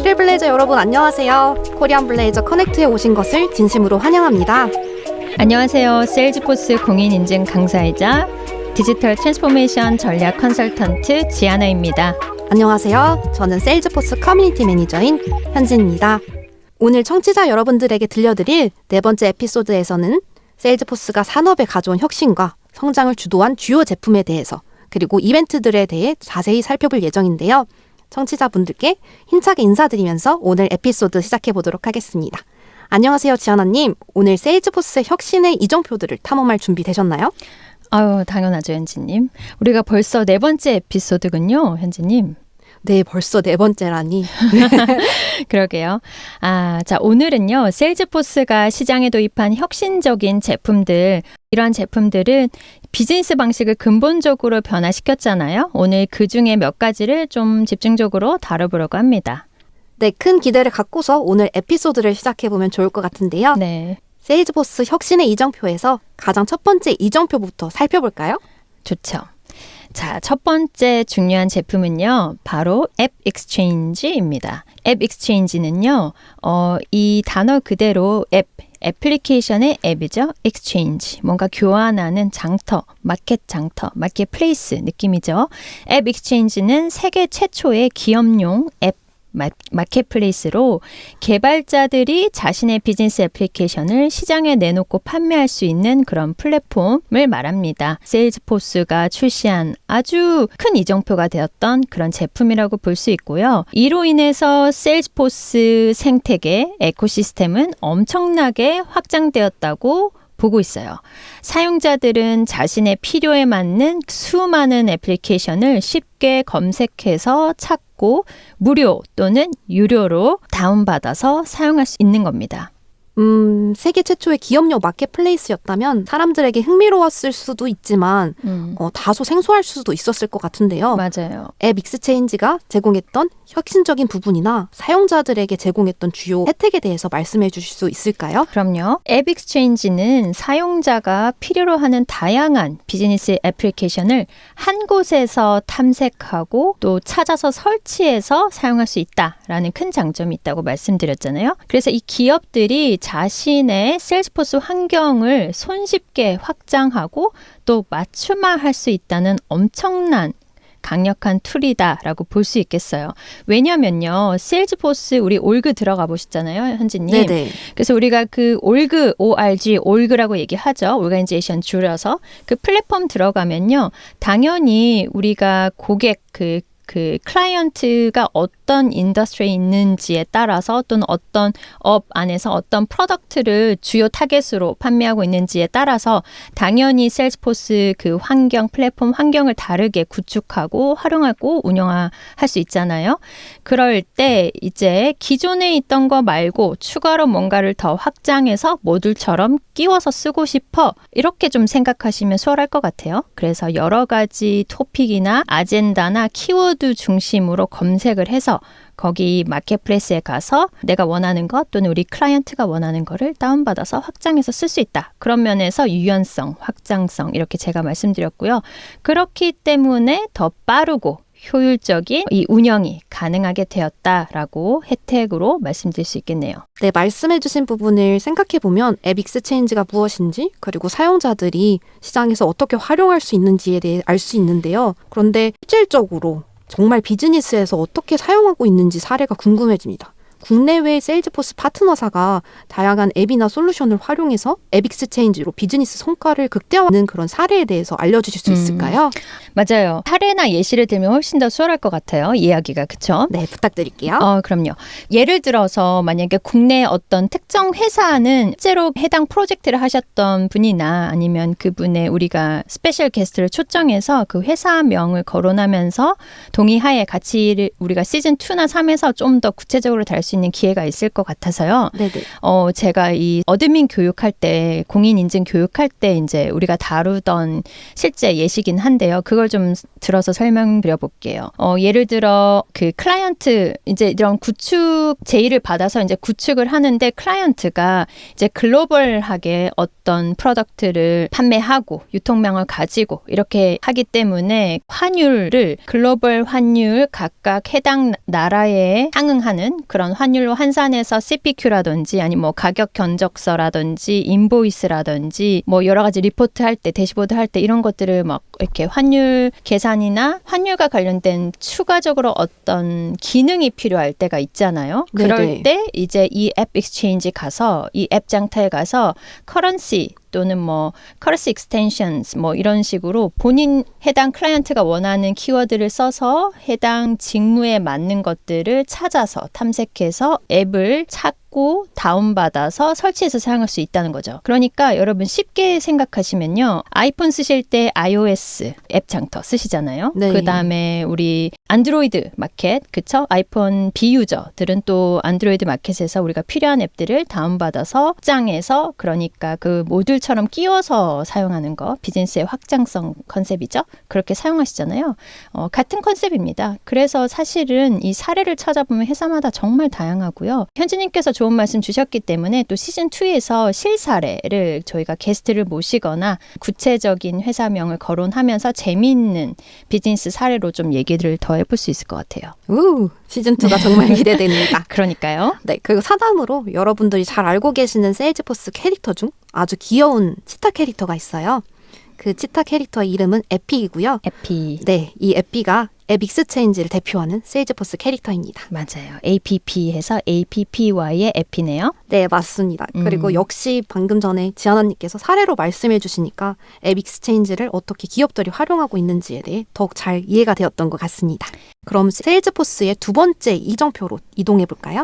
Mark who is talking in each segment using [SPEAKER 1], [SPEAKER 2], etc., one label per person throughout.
[SPEAKER 1] 트레블레이저 여러분 안녕하세요. 코리안 블레이저 커넥트에 오신 것을 진심으로 환영합니다.
[SPEAKER 2] 안녕하세요. 세일즈포스 공인인증 강사이자 디지털 트랜스포메이션 전략 컨설턴트 지아나입니다.
[SPEAKER 1] 안녕하세요. 저는 세일즈포스 커뮤니티 매니저인 현진입니다. 오늘 청취자 여러분들에게 들려드릴 네 번째 에피소드에서는 세일즈포스가 산업에 가져온 혁신과 성장을 주도한 주요 제품에 대해서 그리고 이벤트들에 대해 자세히 살펴볼 예정인데요. 청취자분들께 힘차게 인사드리면서 오늘 에피소드 시작해보도록 하겠습니다. 안녕하세요, 지아나님. 오늘 세일즈포스의 혁신의 이정표들을 탐험할 준비 되셨나요?
[SPEAKER 2] 아유, 당연하죠, 현지님. 우리가 벌써 네 번째 에피소드군요, 현지님.
[SPEAKER 1] 네, 벌써 네 번째라니.
[SPEAKER 2] 그러게요. 자, 오늘은요, 세일즈포스가 시장에 도입한 혁신적인 제품들, 이러한 제품들은 비즈니스 방식을 근본적으로 변화시켰잖아요. 오늘 그 중에 몇 가지를 좀 집중적으로 다뤄보려고 합니다.
[SPEAKER 1] 네, 큰 기대를 갖고서 오늘 에피소드를 시작해보면 좋을 것 같은데요.
[SPEAKER 2] 네.
[SPEAKER 1] 세일즈포스 혁신의 이정표에서 가장 첫 번째 이정표부터 살펴볼까요?
[SPEAKER 2] 좋죠. 자, 첫 번째 중요한 제품은요, 바로 앱 익스체인지입니다. 앱 익스체인지는요, 이 단어 그대로 애플리케이션의 앱이죠. 익스체인지, 뭔가 교환하는 장터, 마켓 장터, 마켓 플레이스 느낌이죠. 앱 익스체인지는 세계 최초의 기업용 앱 마켓플레이스로 개발자들이 자신의 비즈니스 애플리케이션을 시장에 내놓고 판매할 수 있는 그런 플랫폼을 말합니다. 세일즈포스가 출시한 아주 큰 이정표가 되었던 그런 제품이라고 볼 수 있고요. 이로 인해서 세일즈포스 생태계 에코시스템은 엄청나게 확장되었다고 보고 있어요. 사용자들은 자신의 필요에 맞는 수많은 애플리케이션을 쉽게 검색해서 찾고 무료 또는 유료로 다운받아서 사용할 수 있는 겁니다.
[SPEAKER 1] 세계 최초의 기업용 마켓플레이스였다면 사람들에게 흥미로웠을 수도 있지만 다소 생소할 수도 있었을 것 같은데요.
[SPEAKER 2] 맞아요.
[SPEAKER 1] 앱 익스체인지가 제공했던 혁신적인 부분이나 사용자들에게 제공했던 주요 혜택에 대해서 말씀해 주실 수 있을까요?
[SPEAKER 2] 그럼요. 앱 익스체인지는 사용자가 필요로 하는 다양한 비즈니스 애플리케이션을 한 곳에서 탐색하고 또 찾아서 설치해서 사용할 수 있다라는 큰 장점이 있다고 말씀드렸잖아요. 그래서 이 기업들이 자신의 세일즈포스 환경을 손쉽게 확장하고 또 맞춤화할 수 있다는 엄청난 강력한 툴이다라고 볼 수 있겠어요. 왜냐면요. 세일즈포스 우리 올그 들어가 보셨잖아요. 현지님.
[SPEAKER 1] 네네.
[SPEAKER 2] 그래서 우리가 그 올그, ORG, 올그라고 얘기하죠. 오르가니제이션 줄여서. 그 플랫폼 들어가면요. 당연히 우리가 고객 그 클라이언트가 어떤 인더스트리에 있는지에 따라서 또는 어떤 업 안에서 어떤 프로덕트를 주요 타겟으로 판매하고 있는지에 따라서 당연히 세일즈포스 그 환경, 플랫폼 환경을 다르게 구축하고 활용하고 운영할 수 있잖아요. 그럴 때 이제 기존에 있던 거 말고 추가로 뭔가를 더 확장해서 모듈처럼 끼워서 쓰고 싶어. 이렇게 좀 생각하시면 수월할 것 같아요. 그래서 여러 가지 토픽이나 아젠다나 키워드 중심으로 검색을 해서 거기 마켓플레이스에 가서 내가 원하는 것 또는 우리 클라이언트가 원하는 거를 다운받아서 확장해서 쓸 수 있다. 그런 면에서 유연성, 확장성 이렇게 제가 말씀드렸고요. 그렇기 때문에 더 빠르고 효율적인 이 운영이 가능하게 되었다라고 혜택으로 말씀드릴 수 있겠네요.
[SPEAKER 1] 네, 말씀해주신 부분을 생각해보면 앱 익스체인지가 무엇인지 그리고 사용자들이 시장에서 어떻게 활용할 수 있는지에 대해 알 수 있는데요. 그런데 실질적으로 정말 비즈니스에서 어떻게 사용하고 있는지 사례가 궁금해집니다. 국내외 세일즈포스 파트너사가 다양한 앱이나 솔루션을 활용해서 앱 익스체인지로 비즈니스 성과를 극대화하는 그런 사례에 대해서 알려주실 수 있을까요?
[SPEAKER 2] 맞아요. 사례나 예시를 들면 훨씬 더 수월할 것 같아요. 이야기가. 그렇죠?
[SPEAKER 1] 네, 부탁드릴게요.
[SPEAKER 2] 그럼요. 예를 들어서 만약에 국내 어떤 특정 회사는 실제로 해당 프로젝트를 하셨던 분이나 아니면 그분의 우리가 스페셜 게스트를 초청해서 그 회사명을 거론하면서 동의하에 같이 우리가 시즌 2나 3에서 좀 더 구체적으로 다룰 수 있는 기회가 있을 것 같아서요.
[SPEAKER 1] 네네.
[SPEAKER 2] 제가 이 어드민 교육할 때, 공인인증 교육할 때 이제 우리가 다루던 실제 예시긴 한데요. 그걸 좀 들어서 설명드려 볼게요. 예를 들어 그 클라이언트 이제 이런 구축 제의를 받아서 이제 구축을 하는데 클라이언트가 이제 글로벌하게 어떤 프로덕트를 판매하고 유통망을 가지고 이렇게 하기 때문에 환율을 글로벌 환율 각각 해당 나라에 상응하는 그런 환율로 환산해서 CPQ라든지 아니면 뭐 가격 견적서라든지 인보이스라든지 뭐 여러 가지 리포트 할 때 대시보드 할 때 이런 것들을 막 이렇게 환율 계산이나 환율과 관련된 추가적으로 어떤 기능이 필요할 때가 있잖아요. 그럴
[SPEAKER 1] 네네.
[SPEAKER 2] 때 이제 이 앱 익스체인지 가서 이 앱 장터에 가서 커런시 또는 뭐 커런시 익스텐션스 뭐 이런 식으로 본인 해당 클라이언트가 원하는 키워드를 써서 해당 직무에 맞는 것들을 찾아서 탐색해서 앱을 찾고 다운받아서 설치해서 사용할 수 있다는 거죠. 그러니까 여러분 쉽게 생각하시면요. 아이폰 쓰실 때 iOS 앱 장터 쓰시잖아요.
[SPEAKER 1] 네.
[SPEAKER 2] 그다음에 우리 안드로이드 마켓, 그쵸? 아이폰 비유저들은 또 안드로이드 마켓에서 우리가 필요한 앱들을 다운받아서 확장해서 그러니까 그 모듈처럼 끼워서 사용하는 거, 비즈니스의 확장성 컨셉이죠. 그렇게 사용하시잖아요. 같은 컨셉입니다. 그래서 사실은 이 사례를 찾아보면 회사마다 정말 다양하고요. 현지님께서 좋은 말씀 주셨기 때문에 또 시즌2에서 실사례를 저희가 게스트를 모시거나 구체적인 회사명을 거론하면서 재미있는 비즈니스 사례로 좀 얘기를 더 해볼 수 있을 것 같아요.
[SPEAKER 1] 시즌2가 정말 기대됩니다.
[SPEAKER 2] 그러니까요.
[SPEAKER 1] 네, 그리고 사담으로 여러분들이 잘 알고 계시는 세일즈포스 캐릭터 중 아주 귀여운 치타 캐릭터가 있어요. 그 치타 캐릭터의 이름은 에픽이고요.
[SPEAKER 2] 에피.
[SPEAKER 1] 네, 이 에픽가 앱 익스체인지를 대표하는 세일즈포스 캐릭터입니다.
[SPEAKER 2] 맞아요. APP 해서 APPY의 에피네요.
[SPEAKER 1] 네, 맞습니다. 그리고 역시 방금 전에 지아나님께서 사례로 말씀해 주시니까 앱 익스체인지를 어떻게 기업들이 활용하고 있는지에 대해 더욱 잘 이해가 되었던 것 같습니다. 그럼 세일즈포스의 두 번째 이정표로 이동해 볼까요?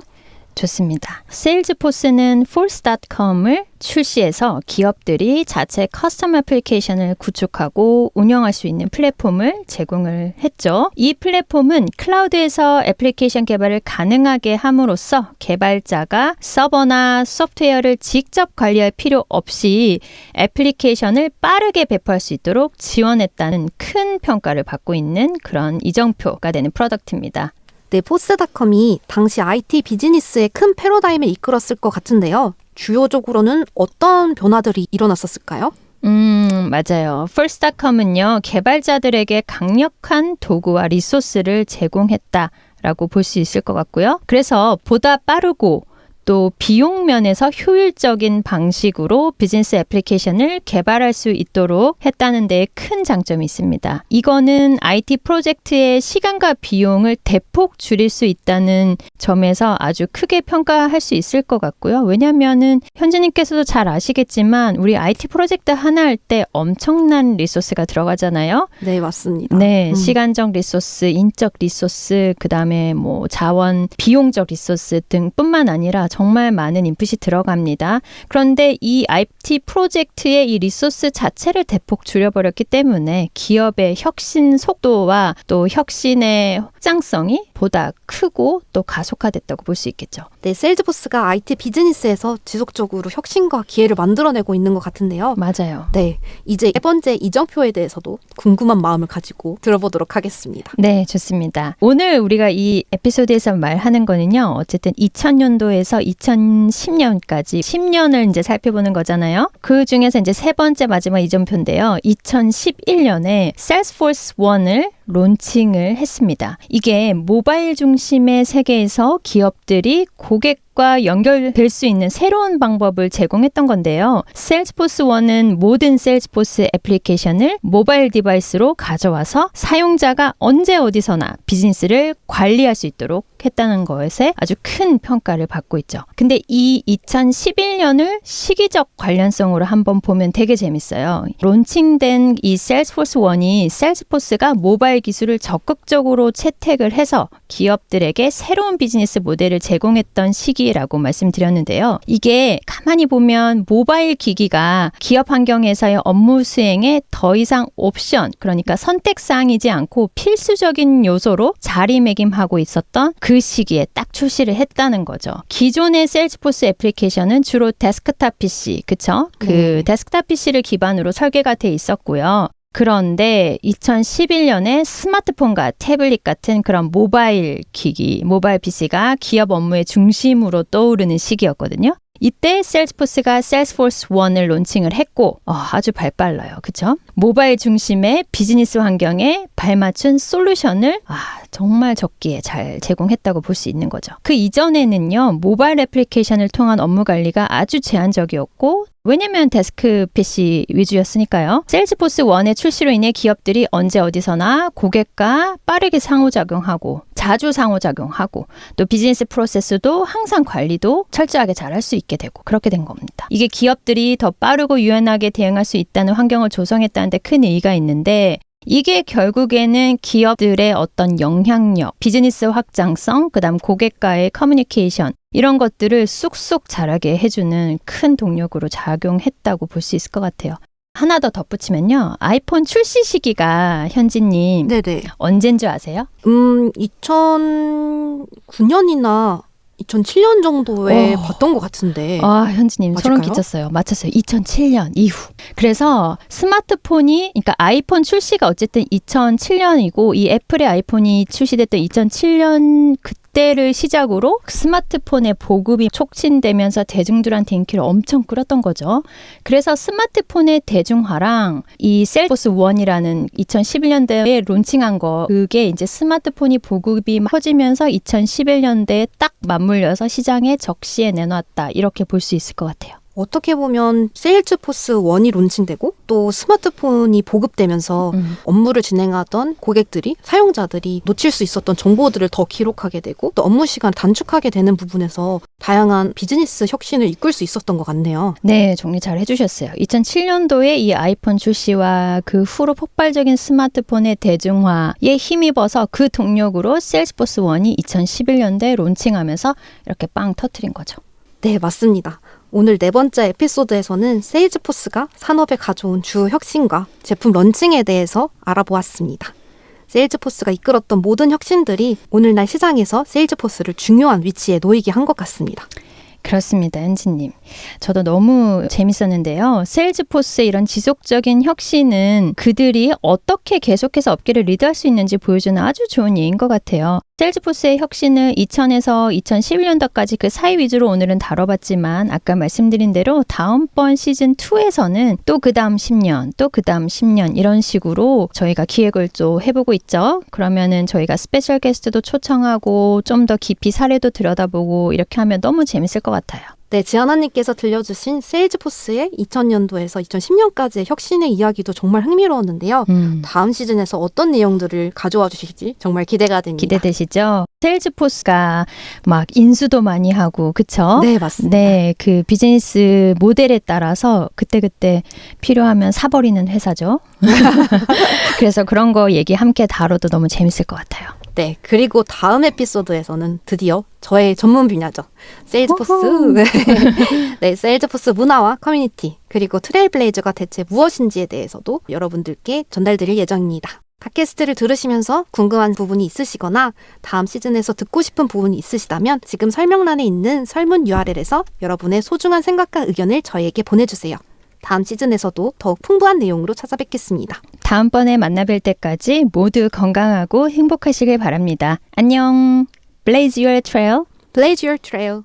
[SPEAKER 2] 좋습니다. 세일즈포스는 force.com을 출시해서 기업들이 자체 커스텀 애플리케이션을 구축하고 운영할 수 있는 플랫폼을 제공을 했죠. 이 플랫폼은 클라우드에서 애플리케이션 개발을 가능하게 함으로써 개발자가 서버나 소프트웨어를 직접 관리할 필요 없이 애플리케이션을 빠르게 배포할 수 있도록 지원했다는 큰 평가를 받고 있는 그런 이정표가 되는 프로덕트입니다.
[SPEAKER 1] 네, 포스닷컴이 당시 IT 비즈니스의 큰 패러다임을 이끌었을 것 같은데요. 주요적으로는 어떤 변화들이 일어났었을까요?
[SPEAKER 2] 맞아요. First.com은요, 개발자들에게 강력한 도구와 리소스를 제공했다라고 볼 수 있을 것 같고요. 그래서 보다 빠르고 또 비용 면에서 효율적인 방식으로 비즈니스 애플리케이션을 개발할 수 있도록 했다는 데에 큰 장점이 있습니다. 이거는 IT 프로젝트의 시간과 비용을 대폭 줄일 수 있다는 점에서 아주 크게 평가할 수 있을 것 같고요. 왜냐하면은 현지님께서도 잘 아시겠지만 우리 IT 프로젝트 하나 할 때 엄청난 리소스가 들어가잖아요.
[SPEAKER 1] 네, 맞습니다.
[SPEAKER 2] 네, 시간적 리소스, 인적 리소스, 그다음에 뭐 자원, 비용적 리소스 등뿐만 아니라 정말 많은 인풋이 들어갑니다. 그런데 이 IT 프로젝트의 이 리소스 자체를 대폭 줄여버렸기 때문에 기업의 혁신 속도와 또 혁신의 확장성이 보다 크고 또 가속화됐다고 볼 수 있겠죠.
[SPEAKER 1] 네, 세일즈포스가 IT 비즈니스에서 지속적으로 혁신과 기회를 만들어내고 있는 것 같은데요.
[SPEAKER 2] 맞아요.
[SPEAKER 1] 네, 이제 세 번째 이정표에 대해서도 궁금한 마음을 가지고 들어보도록 하겠습니다.
[SPEAKER 2] 네, 좋습니다. 오늘 우리가 이 에피소드에서 말하는 거는요. 어쨌든 2000년도에서 2010년까지 10년을 이제 살펴보는 거잖아요. 그 중에서 이제 세 번째 마지막 이정표인데요. 2011년에 Salesforce One을 론칭을 했습니다. 이게 모바일 중심의 세계에서 기업들이 고객과 연결될 수 있는 새로운 방법을 제공했던 건데요. 세일즈포스 1은 모든 세일즈포스 애플리케이션을 모바일 디바이스로 가져와서 사용자가 언제 어디서나 비즈니스를 관리할 수 있도록 했다는 것에 아주 큰 평가를 받고 있죠. 근데 이 2011년을 시기적 관련성으로 한번 보면 되게 재밌어요. 론칭된 이 세일즈포스 1이 세일즈포스가 모바일 모바일 기술을 적극적으로 채택을 해서 기업들에게 새로운 비즈니스 모델을 제공했던 시기라고 말씀드렸는데요. 이게 가만히 보면 모바일 기기가 기업 환경에서의 업무 수행에 더 이상 옵션, 그러니까 선택사항이지 않고 필수적인 요소로 자리매김하고 있었던 그 시기에 딱 출시를 했다는 거죠. 기존의 세일즈포스 애플리케이션은 주로 데스크탑 PC, 그쵸? 그 데스크탑 PC를 기반으로 설계가 돼 있었고요. 그런데 2011년에 스마트폰과 태블릿 같은 그런 모바일 기기, 모바일 PC가 기업 업무의 중심으로 떠오르는 시기였거든요. 이때 세일즈포스가 세일즈포스 1을 론칭을 했고 아주 발빨라요. 그쵸? 모바일 중심의 비즈니스 환경에 발맞춘 솔루션을 정말 적기에 잘 제공했다고 볼 수 있는 거죠. 그 이전에는요. 모바일 애플리케이션을 통한 업무 관리가 아주 제한적이었고 왜냐면 데스크 PC 위주였으니까요. 세일즈포스 1의 출시로 인해 기업들이 언제 어디서나 고객과 빠르게 상호작용하고 자주 상호작용하고 또 비즈니스 프로세스도 항상 관리도 철저하게 잘 할 수 있게 되고 그렇게 된 겁니다. 이게 기업들이 더 빠르고 유연하게 대응할 수 있다는 환경을 조성했다는 데 큰 의의가 있는데 이게 결국에는 기업들의 어떤 영향력, 비즈니스 확장성, 그다음 고객과의 커뮤니케이션 이런 것들을 쑥쑥 자라게 해주는 큰 동력으로 작용했다고 볼 수 있을 것 같아요. 하나 더 덧붙이면요. 아이폰 출시 시기가 현진님
[SPEAKER 1] 네네.
[SPEAKER 2] 언제인 줄 아세요?
[SPEAKER 1] 2009년이나 2007년 정도에 봤던 것 같은데.
[SPEAKER 2] 현진님 소름
[SPEAKER 1] 맞을까요?
[SPEAKER 2] 끼쳤어요. 맞췄어요. 2007년 이후. 그래서 스마트폰이, 그러니까 아이폰 출시가 어쨌든 2007년이고 이 애플의 아이폰이 출시됐던 2007년 그때를 시작으로 스마트폰의 보급이 촉진되면서 대중들한테 인기를 엄청 끌었던 거죠. 그래서 스마트폰의 대중화랑 이 세일즈포스 1이라는 2011년대에 론칭한 거, 그게 이제 스마트폰이 보급이 커지면서 2011년대에 딱 맞물려서 시장에 적시에 내놨다. 이렇게 볼 수 있을 것 같아요.
[SPEAKER 1] 어떻게 보면 세일즈포스 1이 론칭되고 또 스마트폰이 보급되면서 업무를 진행하던 고객들이, 사용자들이 놓칠 수 있었던 정보들을 더 기록하게 되고 또 업무 시간 단축하게 되는 부분에서 다양한 비즈니스 혁신을 이끌 수 있었던 것 같네요.
[SPEAKER 2] 네, 정리 잘 해주셨어요. 2007년도에 이 아이폰 출시와 그 후로 폭발적인 스마트폰의 대중화에 힘입어서 그 동력으로 세일즈포스 1이 2011년대에 론칭하면서 이렇게 빵 터트린 거죠.
[SPEAKER 1] 네, 맞습니다. 오늘 네 번째 에피소드에서는 세일즈포스가 산업에 가져온 주요 혁신과 제품 런칭에 대해서 알아보았습니다. 세일즈포스가 이끌었던 모든 혁신들이 오늘날 시장에서 세일즈포스를 중요한 위치에 놓이게 한 것 같습니다.
[SPEAKER 2] 그렇습니다, 현진님. 저도 너무 재밌었는데요. 세일즈포스의 이런 지속적인 혁신은 그들이 어떻게 계속해서 업계를 리드할 수 있는지 보여주는 아주 좋은 예인 것 같아요. 세일즈포스의 혁신을 2000에서 2011년도까지 그 사이 위주로 오늘은 다뤄봤지만 아까 말씀드린 대로 다음번 시즌2에서는 또 그 다음 10년, 또 그 다음 10년 이런 식으로 저희가 기획을 또 해보고 있죠. 그러면은 저희가 스페셜 게스트도 초청하고 좀 더 깊이 사례도 들여다보고 이렇게 하면 너무 재밌을 것 같아요.
[SPEAKER 1] 네, 지아나님께서 들려주신 세일즈포스의 2000년도에서 2010년까지의 혁신의 이야기도 정말 흥미로웠는데요. 다음 시즌에서 어떤 내용들을 가져와 주실지 정말 기대가 됩니다.
[SPEAKER 2] 기대되시죠? 세일즈포스가 막 인수도 많이 하고, 그쵸?
[SPEAKER 1] 네, 맞습니다.
[SPEAKER 2] 네, 그 비즈니스 모델에 따라서 그때그때 필요하면 사버리는 회사죠. 그래서 그런 거 얘기 함께 다뤄도 너무 재밌을 것 같아요.
[SPEAKER 1] 네, 그리고 다음 에피소드에서는 드디어 저의 전문 분야죠. 세일즈포스. 네, 세일즈포스 문화와 커뮤니티, 그리고 트레일블레이저가 대체 무엇인지에 대해서도 여러분들께 전달드릴 예정입니다. 팟캐스트를 들으시면서 궁금한 부분이 있으시거나 다음 시즌에서 듣고 싶은 부분이 있으시다면 지금 설명란에 있는 설문 URL에서 여러분의 소중한 생각과 의견을 저희에게 보내주세요. 다음 시즌에서도 더욱 풍부한 내용으로 찾아뵙겠습니다.
[SPEAKER 2] 다음번에 만나뵐 때까지 모두 건강하고 행복하시길 바랍니다. 안녕. Blaze your trail.
[SPEAKER 1] Blaze your trail.